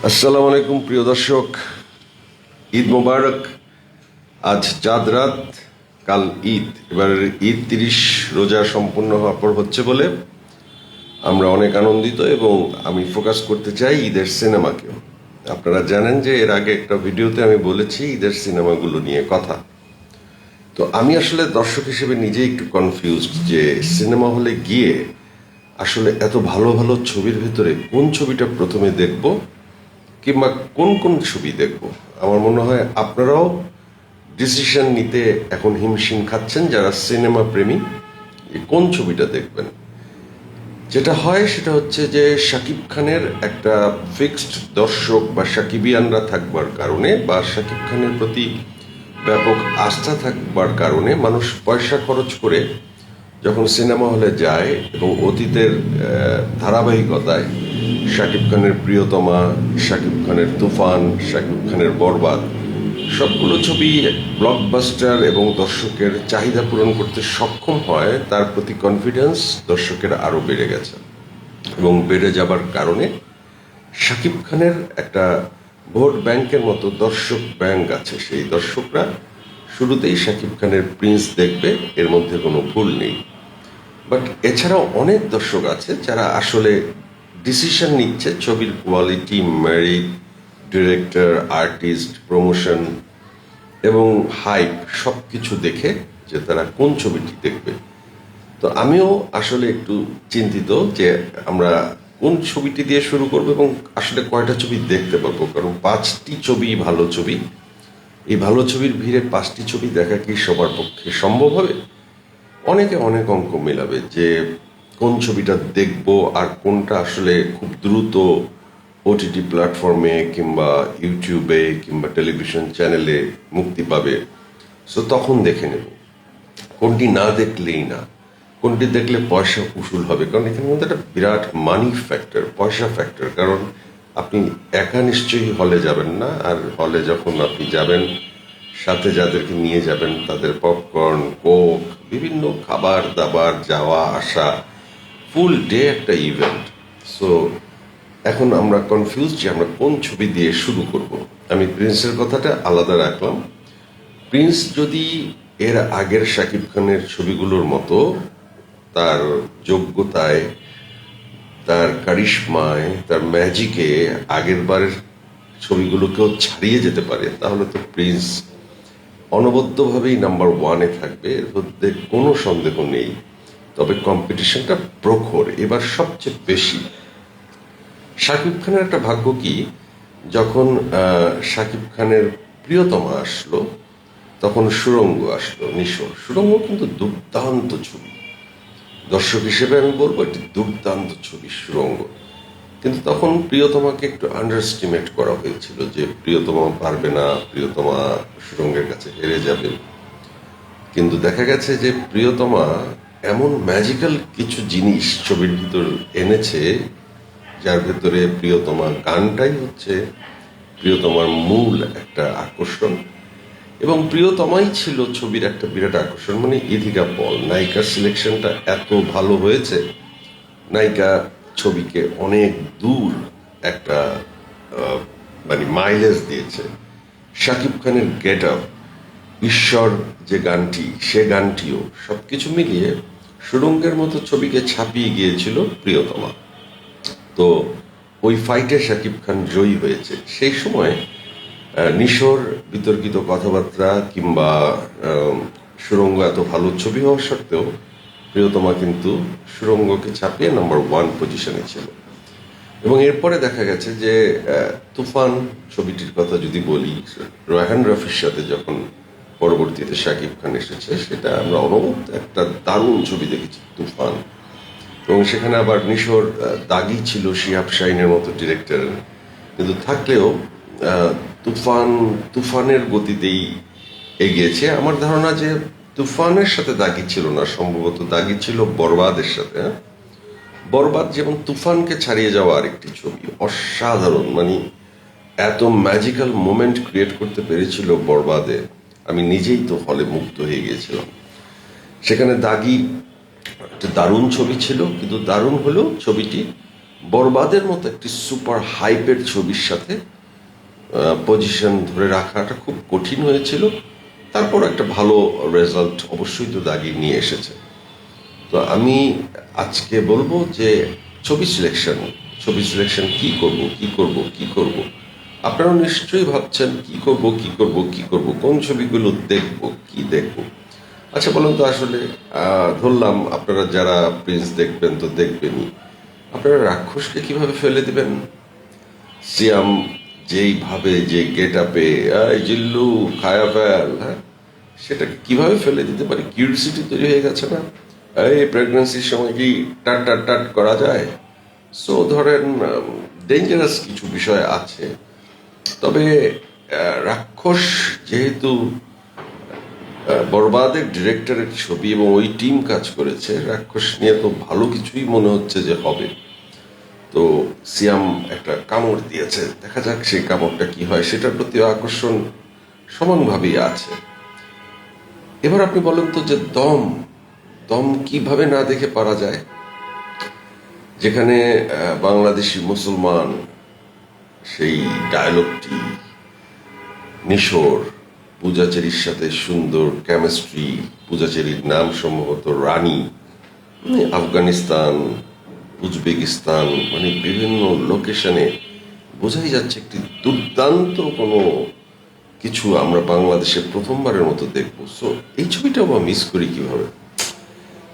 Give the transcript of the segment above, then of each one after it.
আসসালামু আলাইকুম প্রিয় দর্শক, ঈদ মোবারক। আজ চাঁদ রাত, কাল ঈদ। এবার ঈদ 30 রোজা সম্পূর্ণ হওয়ার পর হচ্ছে বলে আমরা অনেক আনন্দিত এবং আমি ফোকাস করতে চাই ঈদের সিনেমাকে। আপনারা জানেন যে এর আগে একটা ভিডিওতে আমি বলেছি ঈদের সিনেমাগুলো নিয়ে কথা। তো আমি আসলে দর্শক হিসেবে নিজেই একটু কনফিউজড যে সিনেমা হলে গিয়ে আসলে এত ভালো ভালো ছবির ভিতরে কোন ছবিটা প্রথমে দেখব কিংবা কোন কোন ছবি দেখব। আমার মনে হয় আপনারাও ডিসিশন নিতে এখন হিমশিম খাচ্ছেন যারা সিনেমা প্রেমী, কোন ছবিটা দেখবেন। যেটা হয় সেটা হচ্ছে যে শাকিব খানের একটা ফিক্সড দর্শক বা সাকিবিয়ানরা থাকবার কারণে বা শাকিব খানের প্রতি ব্যাপক আস্থা থাকবার কারণে মানুষ পয়সা খরচ করে যখন সিনেমা হলে যায় এবং অতীতের ধারাবাহিকতায় শাকিব খানের প্রিয়তমা, শাকিব খানের তুফান, শাকিব খানের বরবাদ সবগুলো ছবি ব্লকবাস্টার এবং দর্শকের চাহিদা পূরণ করতে সক্ষম হয়, তার প্রতি কনফিডেন্স দর্শকের আরও বেড়ে গেছে এবং বেড়ে যাবার কারণে শাকিব খানের একটা ভোট ব্যাংকের মতো দর্শক ব্যাংক আছে। সেই দর্শকরা শুরুতেই শাকিব খানের প্রিন্স দেখবে, এর মধ্যে কোনো ভুল নেই। বাট এছাড়াও অনেক দর্শক আছে যারা আসলে ডিসিশন নিচ্ছে ছবির quality, merit, director, artist, promotion এবং হাইপ সব কিছু দেখে যে তারা কোন ছবিটি দেখবে। তো আমিও আসলে একটু চিন্তিত যে আমরা কোন ছবিটি দিয়ে শুরু করবো এবং আসলে কয়টা ছবি দেখতে পারবো, কারণ 5টি ছবি ভালো ছবি। এই ভালো ছবির ভিড়ে 5টি ছবি দেখা কি সবার পক্ষে সম্ভব হবে? অনেকে অনেক অঙ্ক মেলাবে যে কোন ছবিটা দেখব আর কোনটা আসলে খুব দ্রুত ওটিটি প্ল্যাটফর্মে কিংবা ইউটিউবে কিংবা টেলিভিশন চ্যানেলে মুক্তি পাবে, সো তখন দেখে নেব। কোনটি না দেখলেই না, কোনটি দেখলে পয়সা উসুল হবে, কারণ এখানের মধ্যে একটা বিরাট মানি ফ্যাক্টর, পয়সা ফ্যাক্টর। কারণ আপনি একা নিশ্চয়ই হলে যাবেন না, আর হলে যখন আপনি যাবেন সাথে যাদেরকে নিয়ে যাবেন তাদের পপকর্ন, কোক, বিভিন্ন খাবার দাবার, যাওয়া আসা, ফুল ডে একটা ইভেন্ট। সো এখন আমরা কনফিউজ যে আমরা কোন ছবি দিয়ে শুরু করব। আমি প্রিন্সের কথাটা আলাদা রাখলাম। প্রিন্স যদি এর আগের শাকিব খানের ছবিগুলোর মতো তার যোগ্যতায়, তার কারিশমায়, তার ম্যাজিকে আগের বারের ছবিগুলোকেও ছাড়িয়ে যেতে পারে, তাহলে তো প্রিন্স অনবদ্যভাবেই নাম্বার 1-এ থাকবে, এর মধ্যে কোনো সন্দেহ নেই। তবে কম্পিটিশনটা প্রখর, এবার সবচেয়ে বেশি। শাকিব খানের একটা ভাগ্য কি, যখন শাকিব খানের প্রিয়তমা আসলো তখন সুড়ঙ্গ আসলো, নিশোর। সুড়ঙ্গ কিন্তু দুর্দান্ত ছবি, দর্শক হিসেবে আমি বলবো এটি দুর্দান্ত ছবি সুড়ঙ্গ। কিন্তু তখন প্রিয়তমাকে একটু আন্ডারস্টিমেট করা হয়েছিল যে প্রিয়তমা পারবে না, প্রিয়তমা সুড়ঙ্গের কাছে হেরে যাবে। কিন্তু দেখা গেছে যে প্রিয়তমা এমন ম্যাজিক্যাল কিছু জিনিস ছবির ভিতর এনেছে, যার ভেতরে প্রিয়তমা গানটাই হচ্ছে প্রিয়তমার মূল একটা আকর্ষণ। এবং প্রিয়তমাই ছিল ছবির একটা বিরাট আকর্ষণ। মানে ইথিকা পল নায়িকার সিলেকশনটা এত ভালো হয়েছে, নায়িকা ছবিকে অনেক দূর একটা মানে মাইলেজ দিয়েছে। শাকিব খানের গেট আপ, ঈশ্বর যে গানটি, সে গানটিও, সবকিছু মিলিয়ে সুড়ঙ্গের মতো ছবিকে ছাপিয়ে গিয়েছিল প্রিয়তমা। তো ওই ফাইটে শাকিব খান জয়ী হয়েছে। সেই সময় নিশোর বিতর্কিত কথাবার্তা কিংবা সুড়ঙ্গ এত ভালো ছবি হওয়া সত্ত্বেও প্রিয়তমা কিন্তু সুড়ঙ্গকে ছাপিয়ে নাম্বার 1 পজিশনে ছিল। এবং এরপরে দেখা গেছে যে তুফান ছবিটির কথা যদি বলি, রায়হান রাফির সাথে যখন পরবর্তীতে শাকিব খান এসেছে, সেটা আমরা অনবদ্য একটা দারুণ ছবি দেখেছি তুফান। এবং সেখানে আবার নিশোর দাগি ছিল শিহাব শাহিনের মতো ডিরেক্টরের, কিন্তু থাকলেও তুফানের গতিতেই এগিয়েছে। আমার ধারণা যে তুফানের সাথে দাগি ছিল না, সম্ভবত দাগি ছিল বরবাদের সাথে। বরবাদ যেমন তুফানকে ছাড়িয়ে যাওয়া আরেকটি ছবি, অসাধারণ, মানে এত ম্যাজিক্যাল মোমেন্ট ক্রিয়েট করতে পেরেছিল বরবাদে, আমি নিজেই তো হলে মুগ্ধ হয়ে গিয়েছিলাম। সেখানে দাগি একটা দারুণ ছবি ছিল, কিন্তু দারুণ হলেও ছবিটি বরবাদের মতো একটি সুপার হাইপের ছবির সাথে পজিশন ধরে রাখাটা খুব কঠিন হয়েছিল। তারপর একটা ভালো রেজাল্ট অবশ্যই তো দাগিয়ে নিয়ে এসেছে। তো আমি আজকে বলবো যে ছবি সিলেকশন কি করব। আপনারা নিশ্চয়ই ভাবছেন কি করব, কোন ছবিগুলো দেখব। আচ্ছা বলুন তো, আসলে ধরলাম আপনারা যারা প্রিন্স দেখবেন তো দেখবেনই, আপনারা রাক্ষসকে কিভাবে ফেলে দিবেন? সিয়াম যেইভাবে যে গেট আপে জিল্লু খায়া ফেল, হ্যাঁ, সেটাকে কিভাবে ফেলে দিতে পারে? কিউরিসিটি তৈরি হয়ে গেছে না? এই প্রেগন্যান্সির সময় কি টাট করা যায়? সো ধরেন ডেঞ্জারাস কিছু বিষয় আছে। তবে রাক্ষস যেহেতু বরবাদের ডিরেক্টরের ছবি এবং ওই টিম কাজ করেছে, রাক্ষস নিয়ে তো ভালো কিছুই মনে হচ্ছে যে হবে। তো সিয়াম একটা কামড় দিয়েছে, দেখা যাক সেই কামড়টা কি হয়, সেটার প্রতি আকর্ষণ সমানভাবেই আছে। এবার আপনি বলেন তো যে দম দম কিভাবে না দেখে পারা যায়, যেখানে বাংলাদেশি মুসলমান সেই ডায়লগটি, নিশোর পূজাচেরির সাথে সুন্দর কেমিস্ট্রি, পূজাচেরির নাম সম্ভবত রানী, আফগানিস্তান, উজবেকিস্তান, মানে বিভিন্ন লোকেশনে বোঝাই যাচ্ছে একটি দুর্দান্ত কোনো কিছু আমরা বাংলাদেশে প্রথমবারের মতো দেখবো। সো এই ছবিটাও আমরা মিস করি কিভাবে?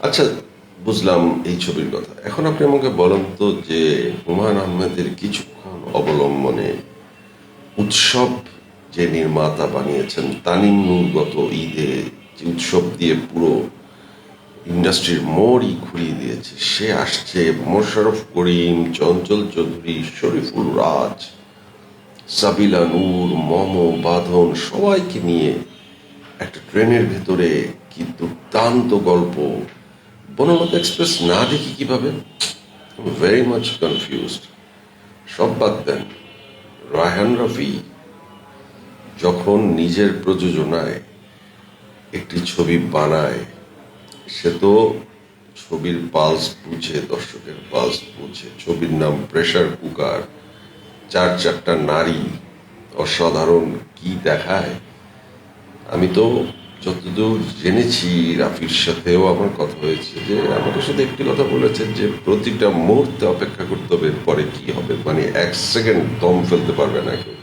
আচ্ছা, বুঝলাম এই ছবির কথা। এখন আপনি আমাকে বলেন তো যে হুমায়ুন আহমেদের কিছুক্ষণ অবলম্বনে উৎসব যে নির্মাতা বানিয়েছেন, তানিম নূর গত ঈদে যে উৎসব দিয়ে পুরো ইন্ডাস্ট্রির মোড়ই ঘুরিয়ে দিয়েছে, সে আসছে। মোশাররফ করিম, চঞ্চল চৌধুরী, শরীফুল রাজ, সাবিলা নূর, বাঁধন সবাইকে নিয়ে একটা ট্রেনের ভেতরে কি দুর্দান্ত গল্প। বনলতা এক্সপ্রেস না দেখি কিভাবে? Very much confused. সব বাদ দেন, রায়হান রাফি যখন নিজের প্রযোজনায় একটি ছবি বানায়, সে তো ছবির পালস বুঝে, দর্শকের পালস বুঝে। ছবির নাম প্রেসার কুকার, চারটা নারী, অসাধারণ কি দেখায়। আমি তো যতদূর জেনেছি, রাফির সাথেও আমার কথা হয়েছে, যে আমাকে শুধু একটি কথা বলেছেন যে প্রতিটা মুহূর্তে অপেক্ষা করতে হবে পরে কি হবে, মানে 1 সেকেন্ড দম ফেলতে পারবে না কেউ।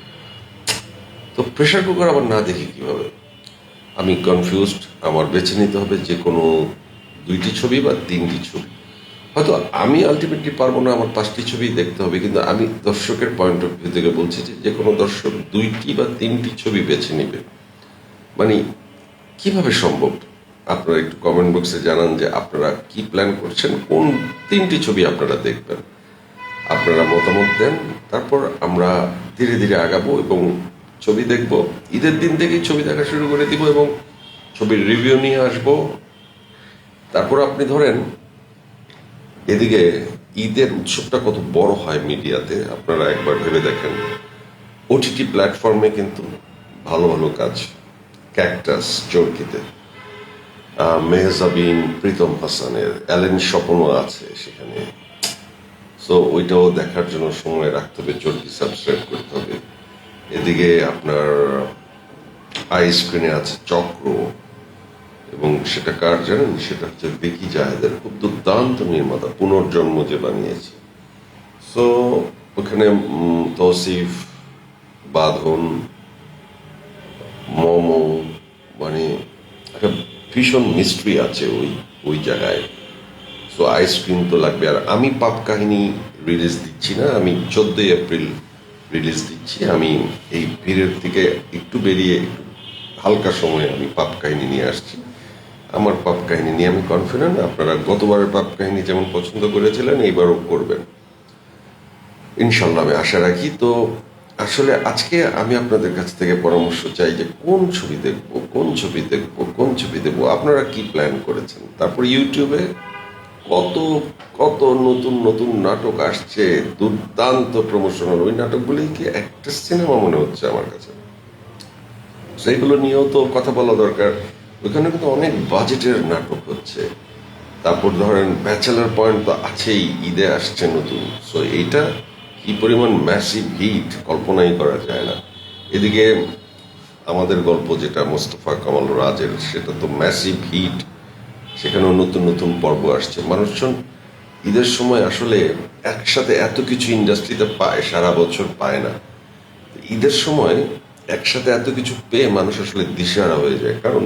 তো প্রেসার কুকার আবার না দেখি কিভাবে? আমি কনফিউজড। আমার বেছে নিতে হবে যে কোনো 2টি ছবি বা 3টি ছবি। হয়তো আমি আলটিমেটলি পারবো না, আমার 5টি ছবি দেখতে হবে, কিন্তু আমি দর্শকের পয়েন্ট অফ ভিউ থেকে বলছি যে কোনো দর্শক 2টি বা 3টি ছবি বেছে নিবে। মানে কিভাবে সম্ভব? আপনারা একটু কমেন্ট বক্সে জানান যে আপনারা কি প্ল্যান করছেন, কোন 3টি ছবি আপনারা দেখবেন। আপনারা মতামত দেন, তারপর আমরা ধীরে ধীরে আগাবো এবং ছবি দেখব। ঈদের দিন থেকেই ছবি দেখা শুরু করে দিব এবং ছবির রিভিউ নিয়ে আসবো। তারপর আপনি ধরেন এদিকে ঈদের উৎসবটা কত বড় হয় মিডিয়াতে, আপনারা একবার ভেবে দেখেন। ওটিটি প্ল্যাটফর্মে কিন্তু ভালো ভালো কাজ, ক্যাকটাস চরকিতে মেহজাবিন, প্রীতম হাসানের, অ্যালেন স্বপনও আছে সেখানে। সো ওইটাও দেখার জন্য সময় রাখতে হবে, চরকি সাবস্ক্রাইব করতে হবে। এদিকে আপনার আই স্ক্রিনে আছে চক্র, এবং সেটা কার জানেন? সেটা হচ্ছে বেকি জাহেদের, খুব দুর্দান্ত নির্মাতা, পুনর্জন্ম যে বানিয়েছে। সো ওখানে তৌসিফ, বাঁধন, মোমো, মানে একটা ভীষণ মিস্ট্রি আছে ওই জায়গায়। সো আইসক্রিম তো লাগবে। আর আমি পাপ কাহিনী রিলিজ দিচ্ছি না, আমি 14 এপ্রিল রিলিজ দিচ্ছি। আমি এই ভিড়ের থেকে একটু বেরিয়ে একটু হালকা সময়ে আমি পাপ কাহিনী নিয়ে আসছি। আমার পাপ কাহিনী নিয়ে আমি কনফিডেন্ট। আপনারা গতবারের পাপ কাহিনী যেমন পছন্দ করেছিলেন, এইবারও করবেন ইনশাল্লাহ, আমি আশা রাখি। তো আসলে আজকে আমি আপনাদের কাছ থেকে পরামর্শ চাই যে কোন ছবি দেখবো। আপনারা কি প্ল্যান করেছেন? তারপর ইউটিউবে কত কত নতুন নতুন নাটক আসছে, দুর্দান্ত প্রমোশনাল। ওই নাটকগুলি কি একটা সিনেমা মনে হচ্ছে আমার কাছে। সেইগুলো নিয়েও তো কথা বলা দরকার। ওইখানে কিন্তু অনেক বাজেটের নাটক হচ্ছে। তারপর ধরেন ব্যাচেলার পয়েন্ট তো আছেই, ঈদে আসছে নতুন। সো এইটা কি পরিমাণ ম্যাসিভ হিট কল্পনাই করা যায় না। এদিকে আমাদের গল্প যেটা মোস্তফা কামাল রাজের, সেটা তো ম্যাসিভ হিট, সেখানেও নতুন নতুন পর্ব আসছে। মানুষজন ঈদের সময় আসলে একসাথে এত কিছু ইন্ডাস্ট্রিতে পায়, সারা বছর পায় না। ঈদের সময় একসাথে এত কিছু পেয়ে মানুষ আসলে দিশেহারা হয়ে যায়। কারণ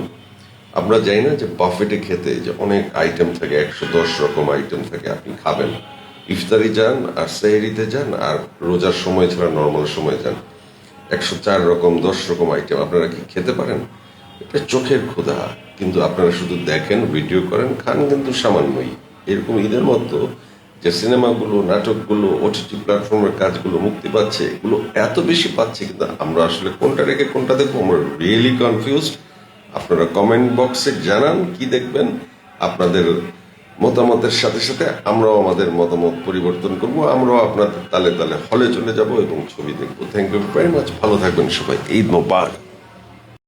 আমরা যাই না যে বাফেটে খেতে, যে অনেক আইটেম থাকে, 110 রকম আইটেম থাকে, আপনি খাবেন। ইফতারি যান আর সেহরিতে যান আর রোজার সময় ছাড়া নর্মাল সময় যান, 104 রকম 10 রকম আইটেম আপনারা কি খেতে পারেন? এটা চোখের ক্ষুধা। কিন্তু আপনারা শুধু দেখেন, ভিডিও করেন, খান কিন্তু সামান্যই। এরকম ঈদের মতো যে সিনেমাগুলো, নাটকগুলো, ওটিটি প্ল্যাটফর্মের কাজগুলো মুক্তি পাচ্ছে, এগুলো এত বেশি পাচ্ছে, কিন্তু আমরা আসলে কোনটা রেখে কোনটা দেখবো, আমরা রিয়েলি কনফিউজড। আপনারা কমেন্ট বক্সে জানান কি দেখবেন। আপনাদের মতামতের সাথে সাথে আমরাও আমাদের মতামত পরিবর্তন করব, আমরাও আপনাদের তালে তালে হলে চলে যাব এবং ছবি দেখবো। থ্যাংক ইউ ভেরি মাচ, ভালো থাকবেন সবাই। ঈদ মোবারক।